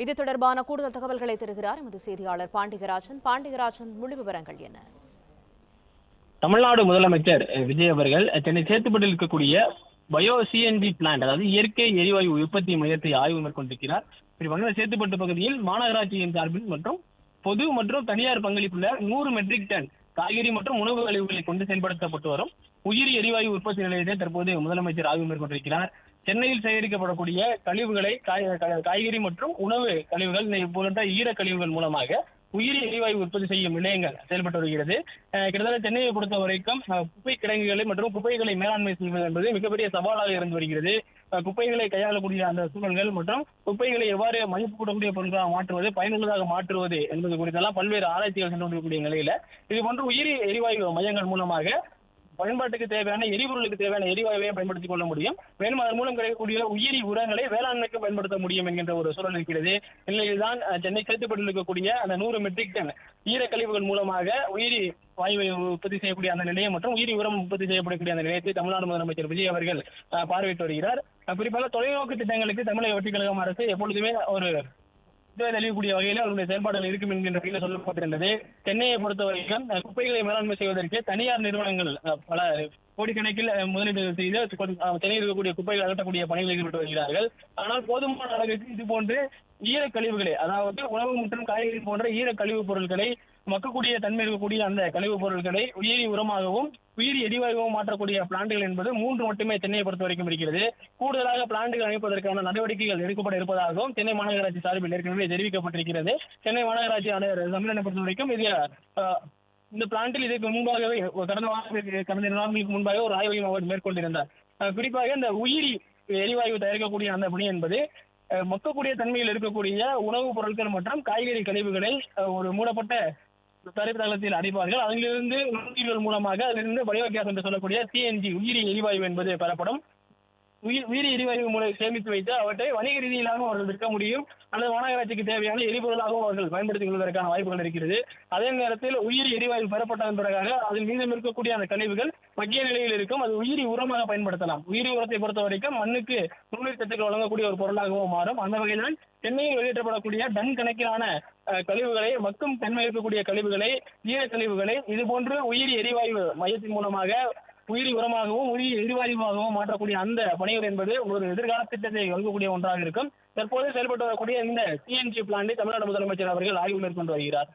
இது தொடர்பான கூடுதல் தகவல்களை தருகிறார் எமது செய்தியாளர் பாண்டியராஜன். பாண்டியராஜன், முழு விவரங்கள் என்ன? தமிழ்நாடு முதலமைச்சர் விஜய் அவர்கள் சென்னை சேத்துப்பட்டில் இருக்கக்கூடிய பயோ சிஎன்ஜி பிளான்ட், அதாவது இயற்கை எரிவாயு உற்பத்தி மையத்தை ஆய்வு மேற்கொண்டிருக்கிறார். இப்படி சேத்துப்பட்டு பகுதியில் மாநகராட்சியின் சார்பில் மற்றும் பொது மற்றும் தனியார் பங்களிப்புள்ள 100 மெட்ரிக் டன் காய்கறி மற்றும் உணவு கழிவுகளை கொண்டு செயல்படுத்தப்பட்டு வரும் உயிரி எரிவாயு உற்பத்தி நிலையத்தை தற்போது முதலமைச்சர் ஆய்வு மேற்கொண்டிருக்கிறார். சென்னையில் சேகரிக்கப்படக்கூடிய கழிவுகளை காய்கறி மற்றும் உணவு கழிவுகள் போன்ற ஈர கழிவுகள் மூலமாக உயிரி எரிவாயு உற்பத்தி செய்யும் நிலையங்கள் செயல்பட்டு வருகிறது. கிட்டத்தட்ட சென்னையை பொறுத்த வரைக்கும் குப்பை கிடங்குகளை மற்றும் குப்பைகளை மேலாண்மை செய்வது என்பது மிகப்பெரிய சவாலாக இருந்து வருகிறது. குப்பைகளை கையாளக்கூடிய அந்த சூழல்கள் மற்றும் குப்பைகளை எவ்வாறு மதிப்புக்கூடக்கூடிய பொருட்களாக மாற்றுவது, பயனுள்ளதாக மாற்றுவது என்பது குறித்தெல்லாம் பல்வேறு ஆராய்ச்சிகள் சென்று கொண்டிருக்கக்கூடிய நிலையில இது போன்ற உயிரி எரிவாயு மையங்கள் மூலமாக பயன்பாட்டுக்கு தேவையான எரிபொருளுக்கு தேவையான எரிவாயுவை பயன்படுத்திக் கொள்ள முடியும். மேலும் அதன் மூலம் கிடைக்கக்கூடிய உயிரி உரங்களை வேளாண்மைக்கு பயன்படுத்த முடியும் என்கின்ற ஒரு சூழல் இருக்கிறது. இந்நிலையில்தான் சென்னை சேத்துப்பட்டில் இருக்கக்கூடிய அந்த 100 மெட்ரிக் டன் ஈரக்கழிவுகள் மூலமாக உயிரி வாயுவை உற்பத்தி செய்யக்கூடிய அந்த நிலையம் மற்றும் உயிரி உரம் உற்பத்தி செய்யப்படக்கூடிய அந்த நிலையத்தை தமிழ்நாடு முதலமைச்சர் விஜய் அவர்கள் பார்வையிட்டு வருகிறார். குறிப்பாக தொலைநோக்கு திட்டங்களுக்கு தமிழக வெற்றிக் கழகம் அரசு எப்பொழுதுமே ஒரு தெளியக்கூடிய வகையில் அவருடைய செயல்பாடுகள் இருக்கும் என்கின்ற வகையில் சொல்லப்பட்டிருந்தது. சென்னையை பொறுத்த வரைக்கும் குப்பைகளை மேலாண்மை செய்வதற்கு தனியார் நிறுவனங்கள் பல கோடிக்கணக்கில் முதலீடு செய்து சென்னையில் இருக்கக்கூடிய குப்பைகள் அகற்றக்கூடிய பணிகளில் ஈடுபட்டு வருகிறார்கள். ஆனால் போதுமான அளவுக்கு இது போன்று ஈரக்கழிவுகளை, அதாவது உணவு மற்றும் காய்கறி போன்ற ஈர கழிவுப் பொருட்களை, மக்கக்கூடிய தன்மை இருக்கக்கூடிய அந்த கழிவுப் பொருட்களை உயிரி உரமாகவும் உயிரி எரிவாயுவும் மாற்றக்கூடிய பிளான்ட்டுகள் என்பது 3 மட்டுமே சென்னையை பொறுத்த வரைக்கும் இருக்கிறது. கூடுதலாக பிளான்ட்டுகள் அமைப்பதற்கான நடவடிக்கைகள் எடுக்கப்பட இருப்பதாகவும் சென்னை மாநகராட்சி சார்பில் ஏற்கனவே தெரிவிக்கப்பட்டிருக்கிறது. சென்னை மாநகராட்சி சம்மேளனை பொறுத்த வரைக்கும் இந்த பிளான்ட்டில் இதற்கு முன்பாகவே கடந்த 2 நாட்களுக்கு முன்பாக ஒரு ஆய்வையும் அவர் மேற்கொண்டிருந்தார். குறிப்பாக இந்த உயிரி எரிவாயு தயாரிக்கக்கூடிய அந்த பணி என்பது மக்கக்கூடிய தன்மையில் இருக்கக்கூடிய உணவுப் பொருட்கள் மற்றும் காய்கறி கழிவுகளை ஒரு மூடப்பட்ட தரைத்தளத்தில் அடைப்பார்கள். அதிலிருந்து நுண்ணுயிர்கள் மூலமாக அதிலிருந்து பயோகேஸ் என்று சொல்லக்கூடிய சிஎன்ஜி உயிரி எரிவாயு என்பது பெறப்படும். உயிரி எரிவாயு மூலம் சேமித்து வைத்து அவற்றை வணிக ரீதியிலாகவும் அவர்கள் விற்க முடியும், அல்லது மாநகராட்சிக்கு தேவையான எரிபொருளாகவும் அவர்கள் பயன்படுத்திக் கொள்வதற்கான வாய்ப்புகள் இருக்கிறது. அதே நேரத்தில் உயிரி எரிவாயு பெறப்பட்டதன் பிறகாக அதில் மீதம் இருக்கக்கூடிய அந்த கழிவுகள் மக்கிய நிலையில் இருக்கும், அது உயிரி உரமாக பயன்படுத்தலாம். உயிரி உரத்தை பொறுத்த வரைக்கும் மண்ணுக்கு நுண்ணுயிர் சத்துக்கள் வழங்கக்கூடிய ஒரு பொருளாகவும் மாறும். அந்த வகையில் சென்னையில் வெளியேற்றப்படக்கூடிய டன் கணக்கிலான கழிவுகளை, மக்கும் தன்மை இருக்கக்கூடிய கழிவுகளை, ஈர கழிவுகளை இது போன்று உயிரி எரிவாயு மையத்தின் மூலமாக உயிரி உரமாகவும் உயிரி எரிவாயுவாகவும் மாற்றக்கூடிய அந்த பணிகள் என்பது ஒரு எதிர்கால திட்டத்தை வழங்கக்கூடிய ஒன்றாக இருக்கும். தற்போது செயல்பட்டு வரக்கூடிய இந்த சிஎன்ஜி பிளான்டை தமிழ்நாடு முதலமைச்சர் அவர்கள் ஆய்வு மேற்கொண்டு வருகிறார்.